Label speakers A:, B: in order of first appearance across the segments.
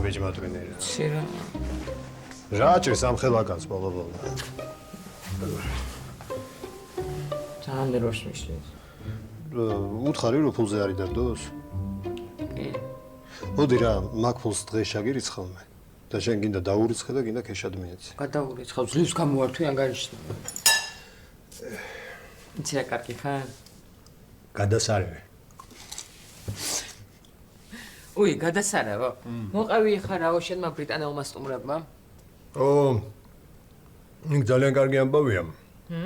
A: ბიჭმა twinი რა.
B: ცირა.
A: რა ჭირს ამ ხელაკაც ბოლო-ბოლო.
B: ძალიან დეროს მიშლის.
A: უთხარი რომ ფულზე არის დადოს?
B: კი.
A: მოდი რა, მაგ ფულს დღეს შაგირიც ხოლმე. და შენ გინდა დაურიცხე და გინდა ქეშად მიეცი.
B: გადაურიცხავ, ძლივს გამოვართვი ანგარიშში. იცი რა კარგი ხარ?
A: გადასარევი.
B: უი, გადასარავო. მოყავი ხარ რაო შენმა ბრიტანელმა სტუმრებმა?
A: იქ ძალიან კარგი ამბავია.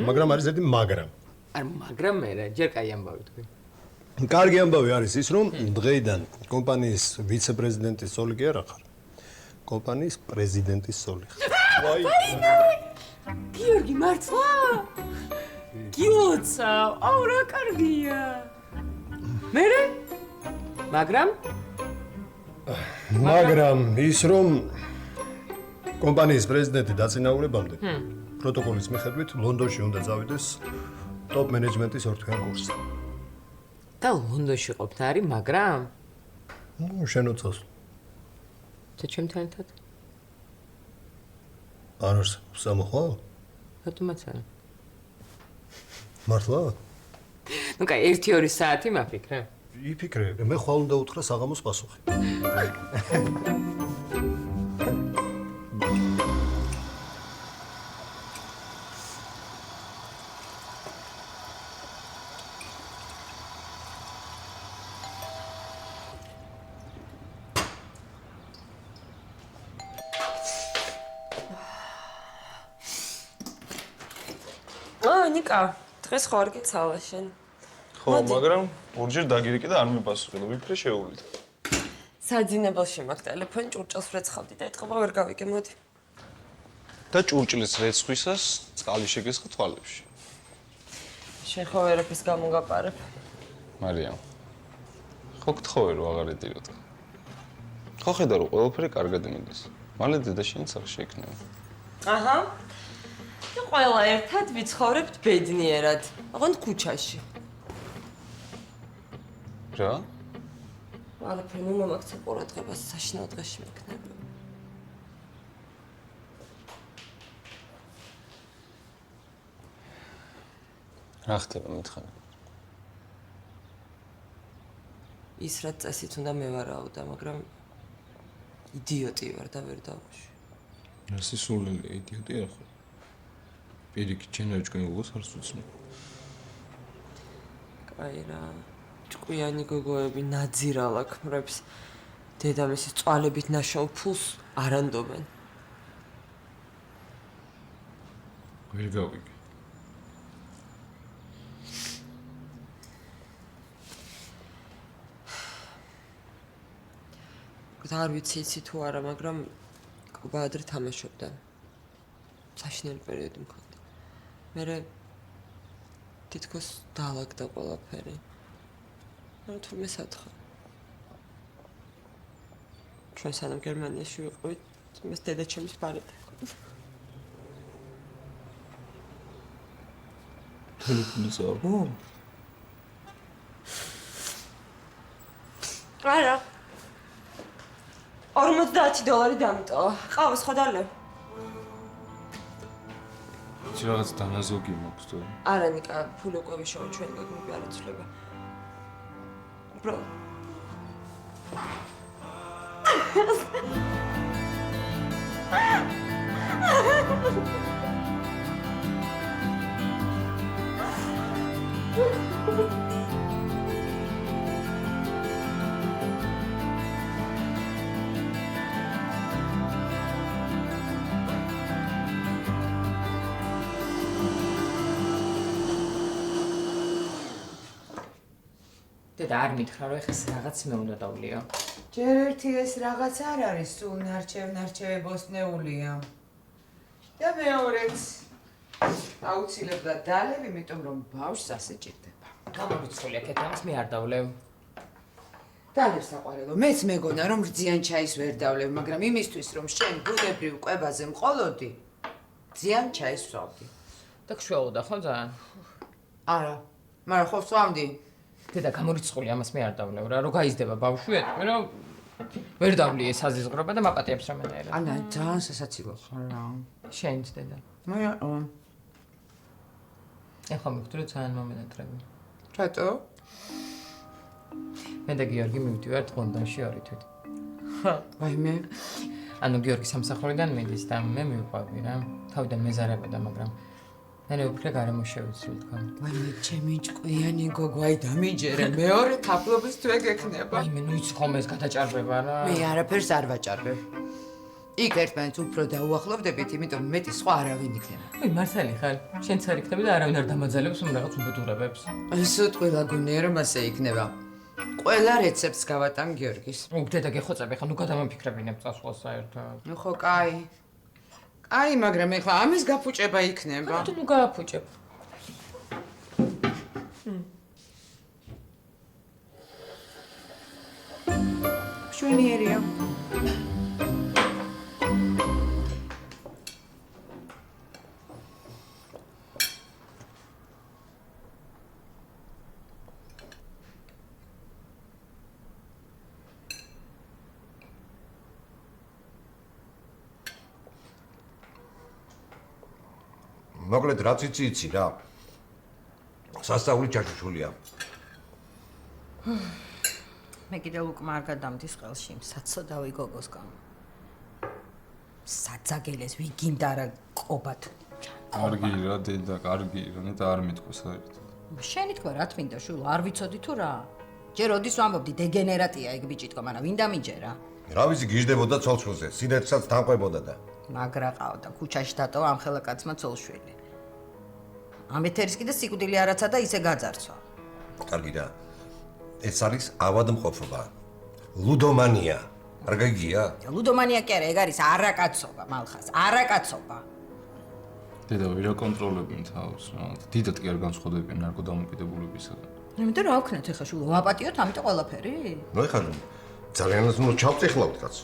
A: მაგრამ არის ერთი მაგრამ.
B: არ მაგრამ მე რა, ჯერ კაი ამბავი თქვი.
A: კარგი ამბავი არის ის, რომ დღეიდან კომპანიის ვიცე-პრეზიდენტის სოლი კი არა ხარ. კომპანიის პრეზიდენტის სოლი ხარ.
B: ვაი. გიორგი მართლა? გილოცა, აუ რა კარგია. მერე? მაგრამ
A: ის რომ კომპანიის პრეზიდენტი დაწინაურებამდე პროტოკოლის მიხედვით ლონდონში უნდა წავიდეს ტოპ მენეჯმენტის ორთვიან კურსზე.
B: და ლონდონში ყოფთ არის, მაგრამ
A: შენ უწევს.
B: და ჩემთან ერთად?
A: არ არსებობს სამოხვალ?
B: რატომაც არა?
A: მართლა?
B: ნუ კაი, 1-2 საათი მაფიქრე.
A: იფიქრე, მე ხვალ უნდა უთხრა საღამოს პასუხი.
C: ნიკა, დღეს ხო არ გიცალა შენ?
D: ხო, მაგრამ ორჯერ დაგირიკე და არ მიპასუხე, ვიფრე შეუვლით.
C: საძინებელში მაქვს ტელეფონი, ჭურჭელს ვეცხავდი და ეთყობა ვერ გავიგე, მოდი.
D: და ჭურჭლის რეცხვისას წყალი შეგესხა თვალებში.
C: შენ ხო ვერაფერს გამოგაპარებ.
D: მარიამ. ხო გთხოვე რომ აღარ ედიროთ. ხო ხედა რომ ყველაფერი კარგად მიდის. მალე დედაშენი სახში იქნება.
C: აჰა. და ყველა ერთად ვიცხოვრებთ ბედნიერად, ოღონდ ქუჩაში.
D: რა?
C: არაფერი ნუ მომაქცე ყურადღებას საშინაო დღეში მეკნება.
D: რა ხდება მითხარი?
C: ის რაც წესით უნდა მევარაოდა, მაგრამ იდიოტი ვარ და ვერ დავუშვი.
D: ასე სულელი იდიოტი არ ხარ. პირიქით ჩენაჭკენულოს არ სუცნო.
C: კაი რა. ჭკვიანი გოგოები ნაძირალა ქმრებს. დედამისის წვალებით ნაშაულ ფულს არ ანდობენ.
D: ვერ გავიგე.
C: არ ვიცი იცი თუ არა, მაგრამ კობა ადრე თამაშობდა. საშინელი პერიოდი მქონდა. მერე თითქოს დაალაგდა ყველაფერი. ანუ თურმე სათხა. ჩვენ სანამ გერმანიაში ვიყავით, მას დედაჩემის ბარეთ ჰქონდა.
D: ტელეფონი ზავო?
C: არა. $50 დამიტოვა. ყავს ხო დალევ?
D: ის რაღაც დანაზოგი მაქვს თუ?
C: არა ნიკა, ფული უკვე ვიშოვე ჩვენი გოგონები არ იცვლება. უბრალოდ
B: და არ მითხრა რომ ეხლა რაღაც მე უნდა დავლიო.
E: ჯერ ერთი ეს რაღაც არ არის, სულ ნარჩევებოსნეულია. და მეორეც აუცილებლად დალევ, იმიტომ რომ ბავშვს ასე ჭირდება.
B: გამორიცხული აქეთ ამას მე არ დავლევ.
E: დალევ საყვარელო, მეც მეგონა რომ რძიან ჩაის ვერ დავლევ, მაგრამ იმისთვის რომ შენ ბუნებრივ კვებაზე მყოლოდი, რძიან ჩაის ვსვავდი.
B: და ხვეოდა ხო ძალიან?
E: არა, მაგრამ ხო ვსვამდი.
B: დედა გამორიცხული ამას მე არ დავლევ რა, რო გაიზდება ბავშვი, ეტყვი რომ ვერ დავლი ეს აზიზღრობა და მაპატიებს რომელერა.
E: ანა ძალიან სასაცილო ხარ რა.
B: შენც დედა.
E: მე
B: ეხლა მივხვდი ძალიან მომენატრები.
E: რატო?
B: მე და გიორგი მივდივართ ლონდონში ორი თვით.
E: აი მე
B: ანუ გიორგი სამსახურიდან მიდის და მე მივყვავი რა. თავიდან მეზარებოდა, მაგრამ მე უფრო გარემო შევიცვლი თქვა.
E: აი მე ჩემი ჭკვიანი გოგო აი დამიჯერე მეორე თაფლობის თუ ეგ ექნება.
B: აი მე ნუ იცი ხომ ეს გადაჭარბება რა.
E: მე არაფერს არ ვაჭარბებ. იქ ერთმანეთს უფრო დაუახლოვდებით, იმიტომ მეტი სხვა არავინ იქნება.
B: აი მართალი ხარ. შენც არ იქნები და არავინ არ დამაძალებს რაღაც უბედურებებს.
E: ისოთ ყველა გონია რომ ასე იქნება. ყველა რეცეპტს გავატან გიორგის.
B: დედა გეხოცები ხა ნუ გადამაფიქრებინებ წასვლას საერთოდ.
E: ნუ ხო კაი. კაი, მაგრამ ეხლა ამის გაფუჭება იქნება.
B: თუ ნუ გააფუჭებ.
E: შვენიერია.
F: მოკლედ რაც იცი რა. სასწაული ჩაშუშულია.
G: მე კიდევ უკ არ გადამდის ყელში საცოდავი გოგოს გამო. საძაგელეს ვიგინდა რა ყობათ.
D: კარგი რა დედა, კარგი რა, ნეტა არ მეთქვა საერთოდ.
G: შენი თქვა რა თმინდა შულ არ ვიცოდი თუ რა. ჯერ ოდის ვამბობდი დეგენერატია ეგ ბიჭი თქვა, მაგრამ ვინ დამიჯერა?
F: რა ვიცი გიждდებოდა ცოლ-შვილზე, სინერცსაც თანყვებოდა და.
G: მაგრა ყავდა ქუჩაში დატოვა ამ ხელაკაცმა ცოლ-შვილი. ამ ეთერის კიდე სიკვდილი არაცა და ისე გაძარცვა.
F: კარგი რა. ეს არის ავადმყოფობა. ლუდომანია. არ გაგიგია?
G: ლუდომანია კი არა, ეგ არის არაკაცობა, მალხას, არაკაცობა.
D: დედა ვერ აკონტროლებენ თავს რა. დიდად კი არ განსხვავდებიან ნარკოდამოკიდებულებისგან.
G: იმიტომ რა ვქნათ ეხლა შულ ვაპატიოთ ამიტომ ყველაფერი?
F: ნუ ეხლა ძალიანაც ნუ ჩავწიხლავთ კაც.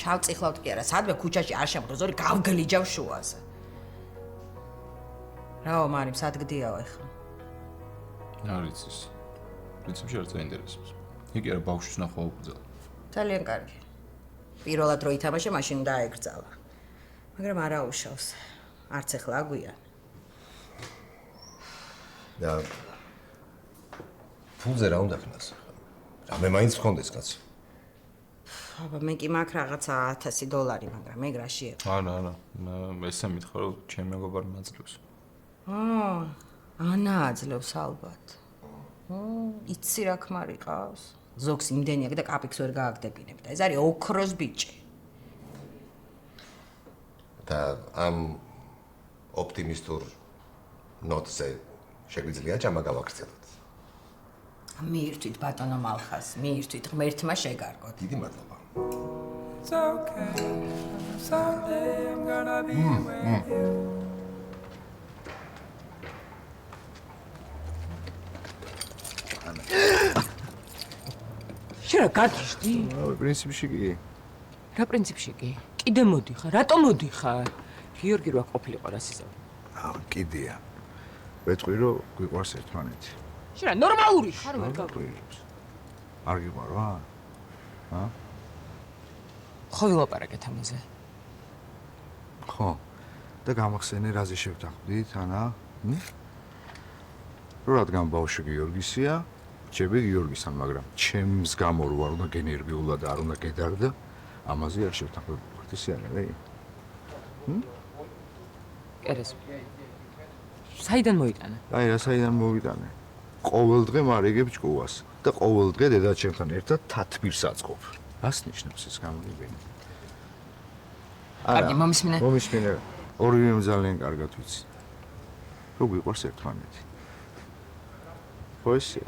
G: ჩავწიხლავთ კი არა, სადმე ქუჩაში არ შემდგრო, ზორი გავგლიჯავ შუაზე. რაო მარიმ, სად გდიაო ეხლა?
D: არ იცის. პრინციპში არ წაინტერესებს. იგი არა ბავშვს ნახვა უბძალა.
G: ძალიან კარგი. პირველად რო ითამაშე, მაშინ დაეგრძალა. მაგრამ არა უშავს. არც ეხლა აგვიან.
F: და ფულზე რა უნდა ხნას? რამე მაინც ხონდეს კაც.
G: აბა მე კი მაქვს რაღაცა $1000, მაგრამ ეგ რა შეეყო?
D: არა, ესე მითხრა რომ ჩემი მეგობარი მაძლევს.
G: ანა აძლევს ალბათ. იცი რა ქმარი ყავს? ზოგს იმდენი აქვს და კაპიქს ვერ გააგდებინებ და ეს არის ოქროს ბიჭი.
F: და ამ ოპტიმისტურ ნოტზე შეგვიძლია ჭამა გავაქცევოთ.
G: მიირთვით ბატონო მალხას, მიირთვით ღმერთმა შეგარგოთ.
F: დიდი მადლობა.
H: It's okay. Someday I'm gonna be with you.
B: შენ რა გაგიშდი?
I: პრინციპში კი.
B: რა პრინციპში კი? კიდე მოდიხარ, რატომ მოდიხარ? გიორგი რა ყოფილიყო რა სიზავ?
I: კიდია. ვეთქვი რომ გვიყვარს ერთმანეთი.
B: შენ რა ნორმალური ხარ ვერ გაგვი?
I: არ გიყვარ რა?
B: ხო ვილაპარაკეთ ამაზე.
I: ხო. და გამახსენე რაზე შევთანხმდით, ანა? რადგან ბავშვი გიორგისია, ჩემი გიორგისთან, მაგრამ ჩემს გამო რო არ უნდა გენერგიულა და არ უნდა გედარდა, ამაზე არ შევთანხმდით. ისე არა, რა?
B: კერეს. საიდან მოიტანა?
I: აი რა საიდან მოვიტანე? ყოველ დღე მარიგებ ჭკუას და ყოველ დღე დედაჩემთან ერთად თათბირს აწყობ. რას ნიშნავს ეს გამოვლენები?
B: კარგი, მომისმინე.
I: მომისმინე. ორივემ ძალიან კარგად ვიცი. რომ გვიყვარს ერთმანეთი. ხო ესე?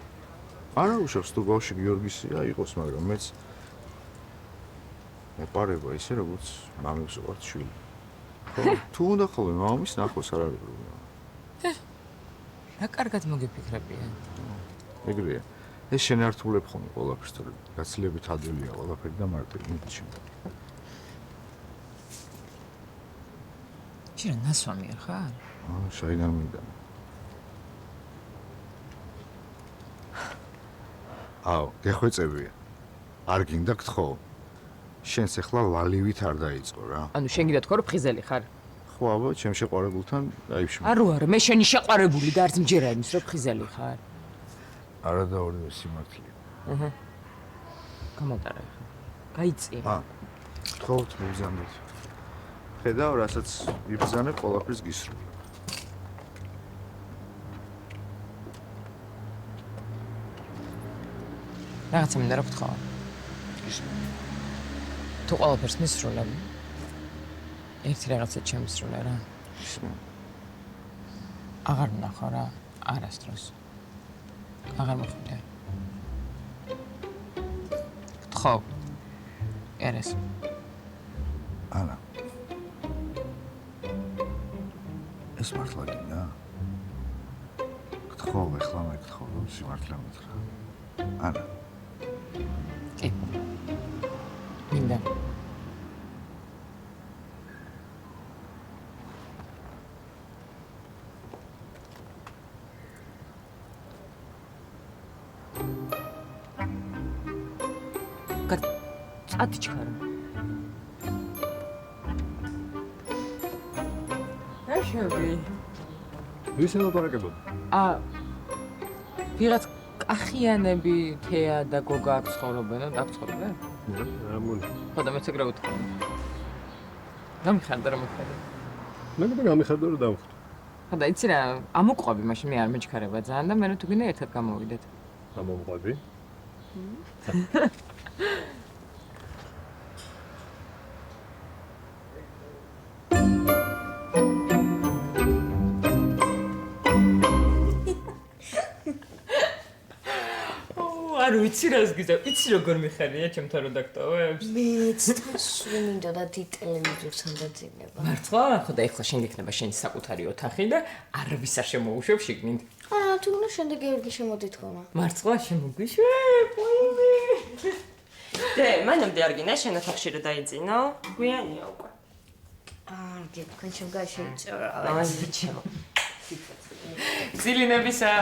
I: არა უშავს თუ ბავშვი გიორგისია იყოს, მაგრამ მეც მეპარება ისე როგორც მამის უყვართ შვილი. ხო, თუ უნდა ხოლმე მამის ნახოს არ არის პრობლემა.
B: რა კარგად მოგიფიქრებია.
I: ეგრეა. ეს შენართულებ ხოლმე ყველაფერს, თორე გაცილებით ადვილია ყველაფერი და მარტივი მიჩი.
B: შენ ნასვამი ხარ?
I: საიდან მინდა. გეხვეწებია. არ გინდა გთხოვ. შენს ახლა ლალივით არ დაიწყო რა.
B: ანუ შენ გინდა თქვა რომ ფხიზელი ხარ?
I: ხო აბა, ჩემ შეყვარებულთან დაიფშმა.
B: არა, მე შენი შეყვარებული და არც მჯერა იმის რომ ფხიზელი ხარ.
I: არა და ორივე სიმართლე.
B: გამოტარა ხა. გაიწია.
I: გთხოვთ მოგზავნოთ. ხედავ, რასაც იბრძანებ, ყველაფერს გისროლ.
B: რაღაცა მინდა რა გთხოვა. თუ ყველაფერს მისროლებ, ერთი რაღაცა ჩემისროლე რა. აღარ ვნახო რა, არასდროს. აღარ მოხდა. გთხოვ. ერეს.
I: ანა. ეს მართლა გინდა? გთხოვ, ეხლა მე გთხოვ, რომ სიმართლე მითხრა. ანა.
B: კი. მინდა. ატიჩქარა. რა შევი?
A: ვისე ლაპარაკებო?
B: ვიღაც კახიანები თეა და გოგა აქ ცხოვრობენ, აქ ცხოვრობენ?
A: რა მული.
B: ხო და მეც ეგრე ვთქვა. გამიხარდა რა მოხდა?
A: მეგობრებო გამიხარდა რომ დავხვდე.
B: ხო და იცი რა, ამოყვები მაშინ მე არ მეჩქარება ძალიან და მე თუ გინდა ერთად გამოვიდეთ.
A: ამოყვები?
B: არ ვიცი რას გიზა, იცი როგორ მიხარია ჩემთან რო დაგტოვებს?
J: მეც სულ მინდოდა ტელევიზორთან დაძინება.
B: მართლა? ხო და ეხლა შენ გექნება შენი საკუთარი ოთახი და არავის არ შემოუშვებ შიგნით.
J: თუ უნდა შემდეგ ერგი შემოდით ხოლმე.
B: მართლა შემოგვიშვებ? ვაიმე.
C: დე, მანამდე არ გინდა შენ ოთახში რა დაიძინო? გვიანია უკვე.
J: თქვენ შემდგარ შეიწორა.
C: აი, ბიჭო.
B: ძილინებისა.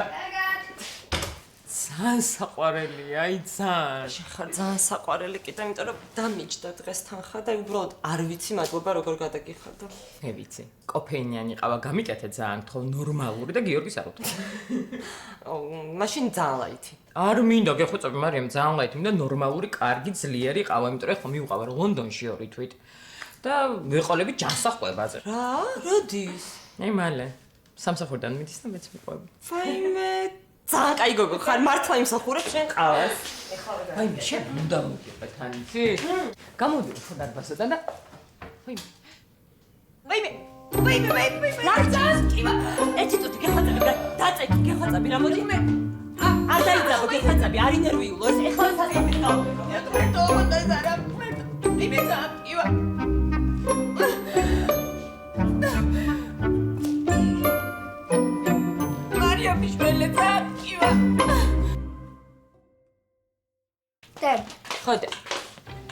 B: ძალიან საყვარელია, აი ძალიან.
C: ხარ ძალიან საყვარელი კიდე, იმიტომ რომ დამიჯდა დღესთან ხა და უბრალოდ არ ვიცი მადლობა როგორ გადაგიხარდა.
B: მე ვიცი. კოფეინიანი ყავა გამიკეთე ძალიან გთხოვ ნორმალური და გიორგის არ უთხოვ.
C: მაშინ ძალიან ლაითი.
B: არ მინდა გეხვეწები, მარიამ ძალიან ლაითი, მინდა ნორმალური, კარგი, ძლიერი ყავა, იმიტომ რომ ხო მივყავ ლონდონში 2 თვით. და ვეყოლები ჯანსაღყვებაზე.
C: რა? როდის?
B: აი მალე. სამსახურიდან მიდის და მეც მიყვები.
C: ვაიმე, ძალიან კაი გოგო ხარ, მართლა იმსახურებ შენ ყავას.
B: აი მე შენ უნდა მოგიყვა თან იცი? გამოდიო ხო დარბაზიდან და ვაიმე.
C: ლარჯას კივა. ერთი წუთი გეხაწები რა, დაწეკი გეხაწები რა მოდი მე. არ დაიძაბო გეხაწები, არ ინერვიულო ეს ეხლა სასწრაფო ყავ. მე თვითონ ზარა. მე კივა.
J: ხოდა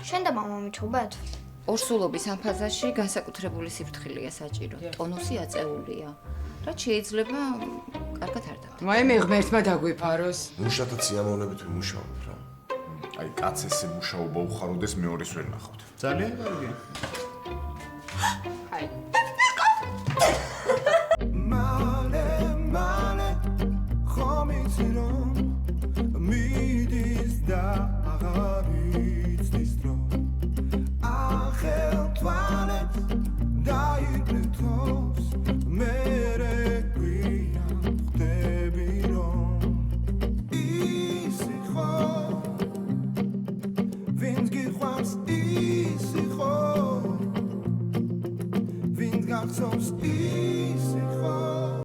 J: შენ და მამა მიჩობათ?
G: ორსულობის ამ ფაზაში განსაკუთრებული სიფრთხილეა საჭირო. ტონუსი აწეულია. რაც შეიძლება კარგად არ დავთ.
E: ვაიმე ღმერთმა დაგვიფაროს.
K: მუშათა სიამოვნებით ვიმუშაობ რა. აი კაც ესე მუშაობა უხაროდეს მეორეს ვერ ნახავთ.
A: ძალიან კარგი.
B: აი
H: მალე ხომიცი რომ მიდის და აღარ იცის დრო ახელთვალეთ დაიბრუნოს მერე გვიან ხდები რომ ისი ხო ვინც გიყვარს ისი ხო ვინც გახსოვს